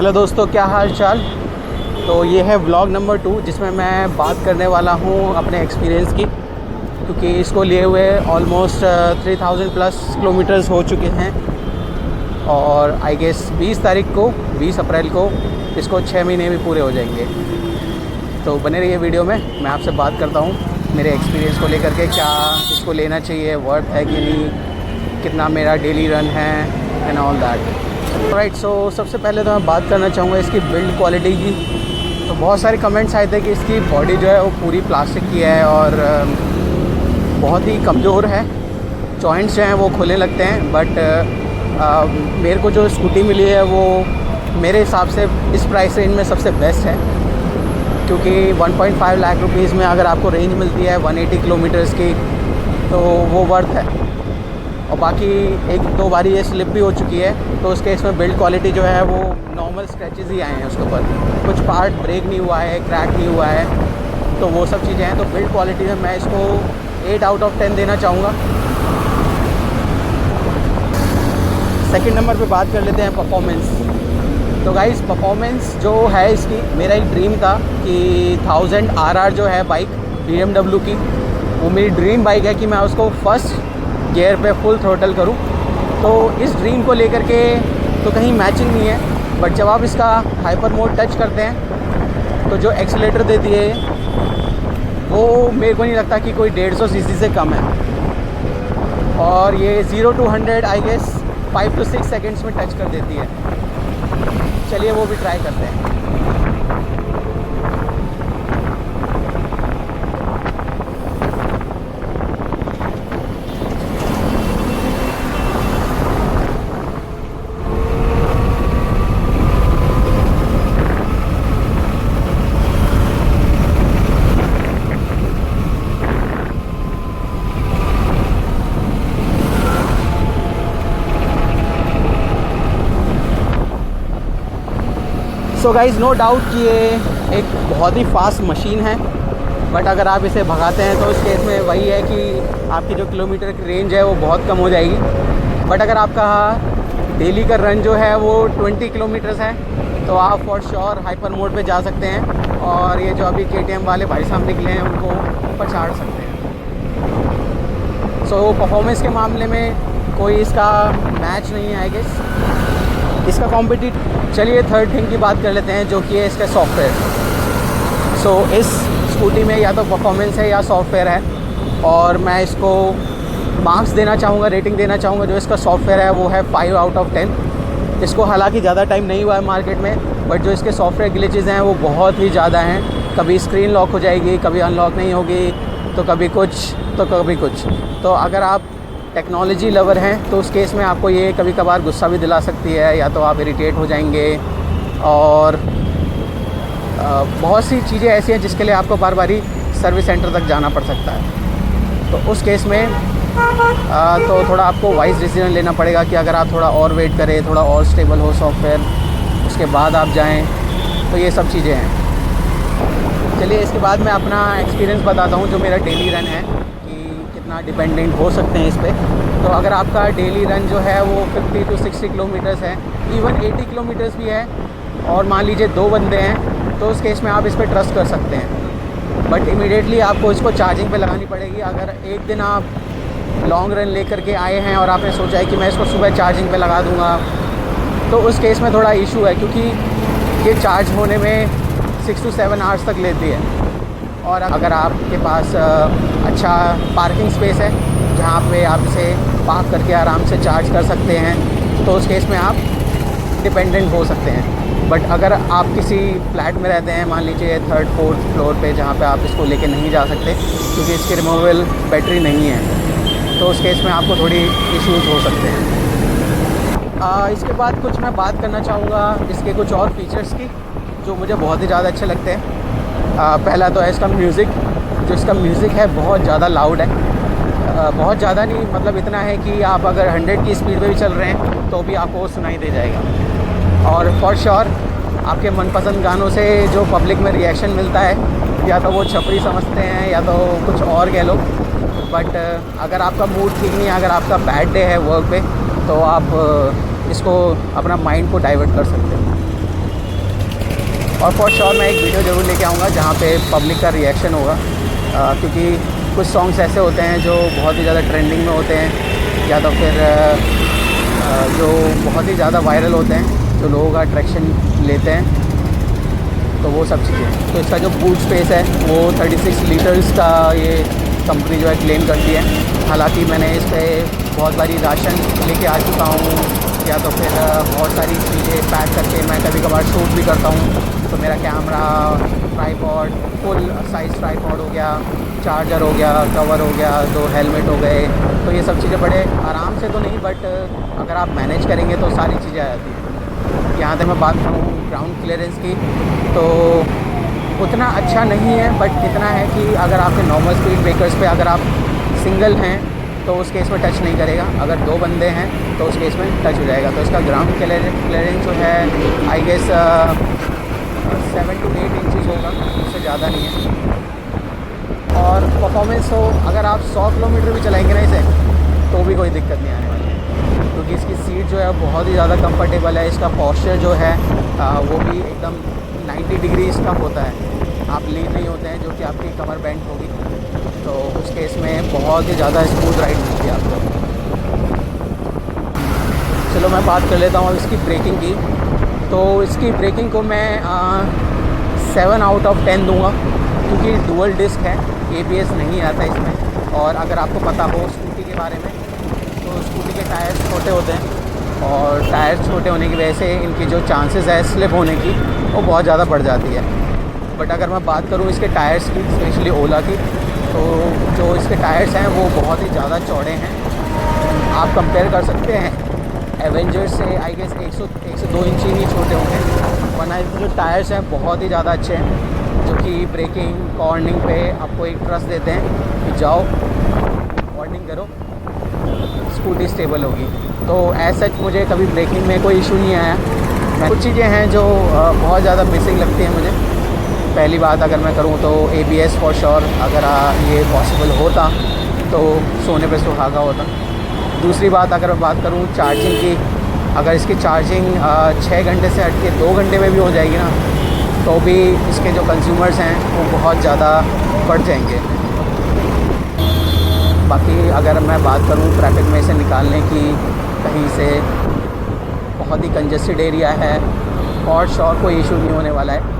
Hello दोस्तों, क्या हाल चाल। तो ये है व्लॉग नंबर 2 जिसमें मैं बात करने वाला हूँ अपने एक्सपीरियंस की, क्योंकि इसको लिए हुए ऑलमोस्ट 3000 प्लस किलोमीटर्स हो चुके हैं और आई गेस 20 अप्रैल को इसको 6 महीने भी पूरे हो जाएंगे। तो बने रहिए वीडियो में, मैं आपसे बात करता हूँ मेरे एक्सपीरियंस को लेकर के, क्या इसको लेना चाहिए, वर्थ है कि नहीं, कितना मेरा डेली रन है एंड ऑल दैट। राइट, सो सबसे पहले तो मैं बात करना चाहूँगा इसकी बिल्ड क्वालिटी की। तो बहुत सारे कमेंट्स आए थे कि इसकी बॉडी जो है वो पूरी प्लास्टिक की है और बहुत ही कमज़ोर है, जॉइंट्स जो हैं वो खुलने लगते हैं। बट मेरे को जो स्कूटी मिली है वो मेरे हिसाब से इस प्राइस रेंज में सबसे बेस्ट है, क्योंकि 1.5 लाख रुपीज़ में अगर आपको रेंज मिलती है 180 किलोमीटर्स की तो वो वर्थ है। और बाकी 1-2 बारी ये स्लिप भी हो चुकी है, तो उसके इसमें बिल्ड क्वालिटी जो है वो नॉर्मल स्क्रैचेस ही आए हैं उसके ऊपर, कुछ पार्ट ब्रेक नहीं हुआ है, क्रैक नहीं हुआ है, तो वो सब चीज़ें हैं। तो बिल्ड क्वालिटी में मैं इसको 8 आउट ऑफ 10 देना चाहूँगा। सेकंड नंबर पे बात कर लेते हैं परफॉर्मेंस। तो गाइस, परफॉर्मेंस जो है इसकी, मेरा एक ड्रीम था कि 1000 RR जो है बाइक BMW की, वो मेरी ड्रीम बाइक है कि मैं उसको फर्स्ट गियर पे फुल थ्रोटल करूं। तो इस ड्रीम को लेकर के तो कहीं मैचिंग नहीं है, बट जब आप इसका हाइपर मोड टच करते हैं तो जो एक्सीलेटर देती है वो मेरे को नहीं लगता कि कोई 150 सीसी से कम है। और ये 0 to 100 I guess 5 to 6 seconds में टच कर देती है। चलिए वो भी ट्राई करते हैं। सो गाइज़, नो डाउट कि ये एक बहुत ही फास्ट मशीन है, बट अगर आप इसे भगाते हैं तो उस केस में वही है कि आपकी जो किलोमीटर की रेंज है वो बहुत कम हो जाएगी। बट अगर आपका डेली का रन जो है वो 20 किलोमीटर्स है तो आप फॉर श्योर हाइपर मोड पे जा सकते हैं और ये जो अभी KTM वाले भाई साहब निकले हैं उनको पछाड़ सकते हैं। सो परफॉर्मेंस के मामले में कोई इसका मैच नहीं है आई गेस। इसका कॉम्पिटिट चलिए थर्ड थिंग की बात कर लेते हैं, जो कि है इसका सॉफ्टवेयर। सो इस स्कूटी में या तो परफॉर्मेंस है या सॉफ्टवेयर है, और मैं इसको मार्क्स देना चाहूँगा, रेटिंग देना चाहूँगा। जो इसका सॉफ्टवेयर है वो है 5 आउट ऑफ 10। इसको हालांकि ज़्यादा टाइम नहीं हुआ है मार्केट में, बट जो इसके सॉफ्टवेयर ग्लिचेस हैं वो बहुत ही ज़्यादा हैं। कभी स्क्रीन लॉक हो जाएगी, कभी अनलॉक नहीं होगी, तो कभी कुछ तो कभी कुछ। तो अगर आप टेक्नोलॉजी लवर हैं तो उस केस में आपको ये कभी कभार गुस्सा भी दिला सकती है, या तो आप इरिटेट हो जाएंगे। और बहुत सी चीज़ें ऐसी हैं जिसके लिए आपको बार बारी सर्विस सेंटर तक जाना पड़ सकता है। तो उस केस में तो थोड़ा आपको वाइज डिसीजन लेना पड़ेगा कि अगर आप थोड़ा और वेट करें, थोड़ा और स्टेबल हो सॉफ्टवेयर, उसके बाद आप जाएं। तो ये सब चीज़ें हैं। चलिए इसके बाद मैं अपना एक्सपीरियंस बताता हूँ, जो मेरा डेली रन है, डिपेंडेंट हो सकते हैं इस पर। तो अगर आपका डेली रन जो है वो 50 to 60 किलोमीटर्स है, इवन 80 किलोमीटर्स भी है, और मान लीजिए 2 बंदे हैं, तो उस केस में आप इस पर ट्रस्ट कर सकते हैं। बट इमीडिएटली आपको इसको चार्जिंग पे लगानी पड़ेगी। अगर एक दिन आप लॉन्ग रन लेकर के आए हैं और आपने सोचा है कि मैं इसको सुबह चार्जिंग पे लगा दूँगा, तो उस केस में थोड़ा इशू है, क्योंकि ये चार्ज होने में 6 to 7 आवर्स तक लेती है। और अगर आपके पास अच्छा पार्किंग स्पेस है जहाँ पे आप इसे पार्क करके आराम से चार्ज कर सकते हैं, तो उस केस में आप डिपेंडेंट हो सकते हैं। बट अगर आप किसी फ्लैट में रहते हैं, मान लीजिए 3rd 4th फ्लोर पे, जहाँ पे आप इसको लेके नहीं जा सकते क्योंकि इसकी रिमूवेबल बैटरी नहीं है, तो उस केस में आपको थोड़ी इश्यूज़ हो सकते हैं। इसके बाद कुछ मैं बात करना चाहूँगा इसके कुछ और फीचर्स की, जो मुझे बहुत ही ज़्यादा अच्छे लगते हैं। पहला तो है इसका म्यूज़िक। जो इसका म्यूज़िक है बहुत ज़्यादा लाउड है, बहुत ज़्यादा नहीं, मतलब इतना है कि आप अगर 100 की स्पीड पे भी चल रहे हैं तो भी आपको वो सुनाई दे जाएगा। और फॉर श्योर आपके मनपसंद गानों से जो पब्लिक में रिएक्शन मिलता है, या तो वो छपरी समझते हैं या तो कुछ और कह लो, बट अगर आपका मूड ठीक नहीं है, अगर आपका बैड डे है वर्क पे, तो आप इसको अपना माइंड को डाइवर्ट कर सकते हो। और फॉर श्योर मैं एक वीडियो ज़रूर लेके आऊँगा जहाँ पे पब्लिक का रिएक्शन होगा, क्योंकि कुछ सॉन्ग्स ऐसे होते हैं जो बहुत ही ज़्यादा ट्रेंडिंग में होते हैं, या तो फिर जो बहुत ही ज़्यादा वायरल होते हैं, जो लोगों का अट्रैक्शन लेते हैं, तो वो सब चीज़ें। तो इसका जो बूट स्पेस है वो 36 लीटर्स का ये कंपनी जो है क्लेम करती है। हालांकि मैंने इस पर बहुत बारी राशन लेके आ चुका हूँ, या तो फिर बहुत सारी चीज़ें पैक करके मैं कभी कभार शूट भी करता हूँ। तो मेरा camera, tripod, full size tripod हो गया, चार्जर हो गया, कवर हो गया, 2 हेलमेट हो गए, तो ये सब चीज़ें बड़े आराम से तो नहीं, बट अगर आप मैनेज करेंगे तो सारी चीज़ें आ जाती हैं। यहाँ तक मैं बात करूँ ग्राउंड क्लियरेंस की, तो उतना अच्छा नहीं है, बट इतना है कि अगर आपके नॉर्मल स्पीड ब्रेकर्स पे अगर आप सिंगल हैं तो उस केस में टच नहीं करेगा, अगर 2 बंदे हैं तो उस केस में टच हो जाएगा। तो इसका ग्राउंड क्लियरेंस जो है आई गेस 7 to 8 इंचज़ होगा, उससे ज़्यादा नहीं है। और परफॉर्मेंस हो, अगर आप 100 किलोमीटर भी चलाएंगे ना इसे तो भी कोई दिक्कत नहीं आने वाली है, क्योंकि इसकी सीट जो है बहुत ही ज़्यादा कंफर्टेबल है। इसका पॉस्चर जो है वो भी एकदम 90 डिग्री इसका होता है, आप लीन नहीं होते हैं जो कि आपकी कमर बेंट होगी, तो उस केस में बहुत ही ज़्यादा स्मूथ राइड मिलती है आपको। चलो मैं बात कर लेता हूँ इसकी ब्रेकिंग की। तो इसकी ब्रेकिंग को मैं 7 out of 10 दूंगा, क्योंकि डुअल डिस्क है, ABS नहीं आता इसमें। और अगर आपको पता हो स्कूटी के बारे में, तो स्कूटी के टायर्स छोटे होते हैं, और टायर छोटे होने की वजह से इनकी जो चांसेस है स्लिप होने की वो बहुत ज़्यादा बढ़ जाती है। बट अगर मैं बात करूँ इसके टायर्स की, स्पेशली ओला की, तो जो इसके टायर्स हैं वो बहुत ही ज़्यादा चौड़े हैं। आप कंपेयर कर सकते हैं एवेंजर्स से, आई गेस 102 इंच ही छोटे होंगे, वरना इसके जो टायर्स हैं बहुत ही ज़्यादा अच्छे हैं, जो कि ब्रेकिंग, कॉर्निंग पे आपको एक ट्रस्ट देते हैं कि जाओ वार्निंग करो, स्कूटी स्टेबल होगी। तो ऐसा मुझे कभी ब्रेकिंग में कोई इशू नहीं आया। कुछ चीज़ें हैं जो बहुत ज़्यादा मिसिंग लगती हैं मुझे। पहली बात अगर मैं करूँ तो ABS फॉर श्योर, अगर ये पॉसिबल होता तो सोने पे सुहागा होता। दूसरी बात अगर मैं बात करूँ चार्जिंग की, अगर इसकी चार्जिंग 6 घंटे से हट के 2 घंटे में भी हो जाएगी ना, तो भी इसके जो कंज्यूमर्स हैं वो बहुत ज़्यादा बढ़ जाएंगे। बाकी अगर मैं बात करूँ ट्रैफिक में इसे निकालने की, कहीं से बहुत ही कंजेस्टेड एरिया है, और श्योर कोई इशू नहीं होने वाला है।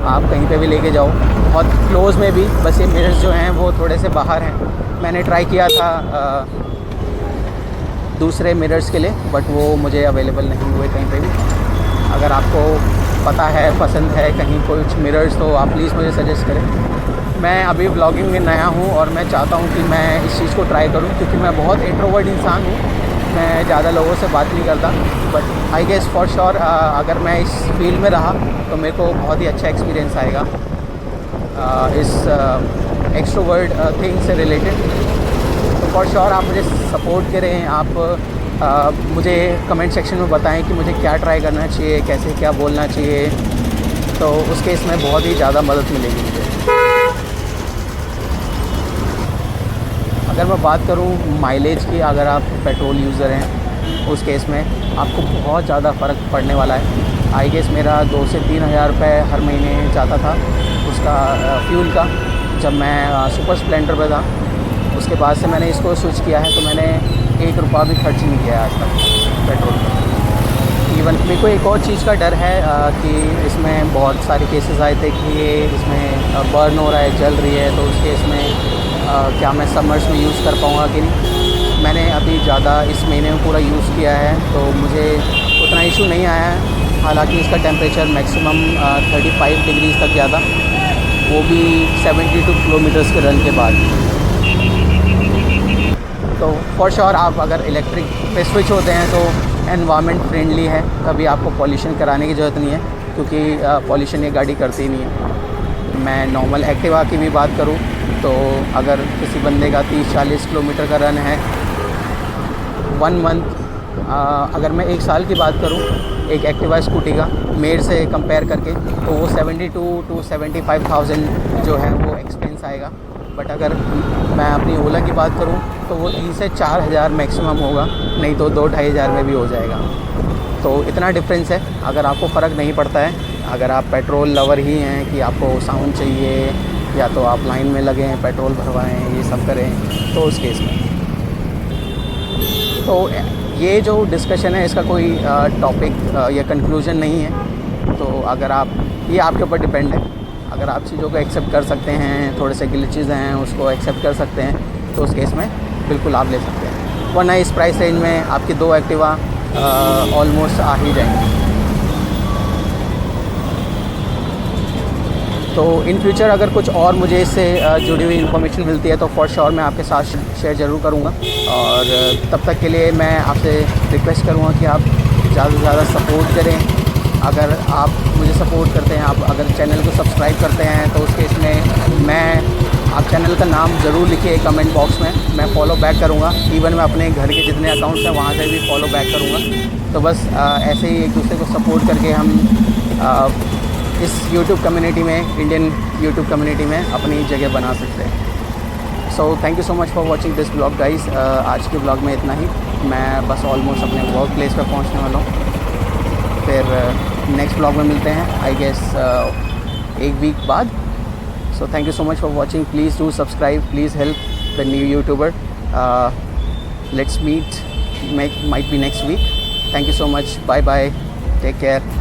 आप कहीं पे भी लेके जाओ, बहुत क्लोज़ में भी, बस ये मिरर्स जो हैं वो थोड़े से बाहर हैं। मैंने ट्राई किया था दूसरे मिरर्स के लिए, बट वो मुझे अवेलेबल नहीं हुए कहीं पे भी। अगर आपको पता है, पसंद है कहीं कुछ मिरर्स, तो आप प्लीज़ मुझे सजेस्ट करें। मैं अभी व्लॉगिंग में नया हूँ और मैं चाहता हूँ कि मैं इस चीज़ को ट्राई करूँ, क्योंकि मैं बहुत इंट्रोवर्ट इंसान हूँ, मैं ज़्यादा लोगों से बात नहीं करता। But I guess for sure अगर मैं इस फील्ड में रहा तो मेरे को बहुत ही अच्छा एक्सपीरियंस आएगा इस एक्सट्रोवर्ट थिंग से रिलेटेड। तो फॉर श्योर आप मुझे सपोर्ट करें, आप मुझे कमेंट सेक्शन में बताएं कि मुझे क्या ट्राई करना चाहिए, कैसे क्या बोलना चाहिए, तो उस केस में बहुत ही ज़्यादा मदद मिलेगी मुझे। अगर मैं बात करूं माइलेज की, अगर आप पेट्रोल यूज़र हैं उस केस में आपको बहुत ज़्यादा फ़र्क पड़ने वाला है। आई गेस मेरा 2 से 3 हज़ार रुपये हर महीने जाता था उसका फ्यूल का, जब मैं सुपर स्प्लेंडर पे था। उसके बाद से मैंने इसको स्विच किया है, तो मैंने 1 रुपया भी खर्च नहीं किया आज तक पेट्रोल पर। इवन मेरे को एक और चीज़ का डर है कि इसमें बहुत सारे केसेस आए थे कि ये इसमें बर्न हो रहा है, जल रही है, तो उस केस में क्या मैं समर्स में यूज़ कर पाऊँगा कि नहीं। मैंने अभी ज़्यादा इस महीने में पूरा यूज़ किया है, तो मुझे उतना इशू नहीं आया है। हालांकि इसका टेम्परेचर मैक्सिमम 35 डिग्री तक गया था, वो भी 72 किलोमीटर्स के रन के बाद। तो फॉर श्योर आप अगर इलेक्ट्रिक पे स्विच होते हैं तो एनवायरनमेंट फ्रेंडली है, कभी आपको पॉल्यूशन कराने की ज़रूरत नहीं है, क्योंकि पॉल्यूशन ये गाड़ी करती ही नहीं है। मैं नॉर्मल एक्टिवा की भी बात करूँ तो अगर किसी बंदे का 30-40 किलोमीटर का रन है 1 मंथ, अगर मैं 1 साल की बात करूँ एक एक्टिवा स्कूटी का मेरे से कंपेयर करके, तो वो 72 to 75,000 जो है वो एक्सपेंस आएगा। बट अगर मैं अपनी ओला की बात करूँ तो वो 3 से 4 हज़ार मैक्सिमम होगा, नहीं तो 2-2.5 हज़ार में भी हो जाएगा। तो इतना डिफरेंस है। अगर आपको फ़र्क नहीं पड़ता है अगर आप पेट्रोल लवर ही हैं कि आपको साउंड चाहिए या तो आप लाइन में लगे हैं, पेट्रोल भरवाएं, ये सब करें, तो उस केस में तो ये जो डिस्कशन है इसका कोई टॉपिक या कंक्लूजन नहीं है। तो अगर आप, ये आपके ऊपर डिपेंड है, अगर आप चीज़ों को एक्सेप्ट कर सकते हैं, थोड़े से ग्लिचेस हैं उसको एक्सेप्ट कर सकते हैं, तो उस केस में बिल्कुल आप ले सकते हैं। वरना इस प्राइस रेंज में आपकी 2 एक्टिवा ऑलमोस्ट आ ही जाएंगी। तो इन फ्यूचर अगर कुछ और मुझे इससे जुड़ी हुई इन्फॉर्मेशन मिलती है तो फॉर श्योर मैं आपके साथ शेयर ज़रूर करूँगा। और तब तक के लिए मैं आपसे रिक्वेस्ट करूँगा कि आप ज़्यादा से ज़्यादा सपोर्ट करें। अगर आप मुझे सपोर्ट करते हैं, आप अगर चैनल को सब्सक्राइब करते हैं, तो उस केस में आप चैनल का नाम ज़रूर लिखिए कमेंट बॉक्स में, मैं फॉलो बैक करूँगा। इवन मैं अपने घर के जितने अकाउंट्स हैं वहाँ से भी फॉलो बैक करूँगा। तो बस ऐसे ही एक दूसरे को सपोर्ट करके हम इस YouTube कम्युनिटी में, इंडियन YouTube कम्युनिटी में अपनी जगह बना सकते हैं। सो thank you so much for watching this blog guys. आज के ब्लॉग में इतना ही। मैं बस ऑलमोस्ट अपने वर्क प्लेस पर पहुंचने वाला हूं। फिर नेक्स्ट ब्लॉग में मिलते हैं आई गेस 1 वीक बाद। So thank you so much for watching. Please do subscribe, please help the new YouTuber. Let's meet might be next week. Thank you so much, bye bye, take care.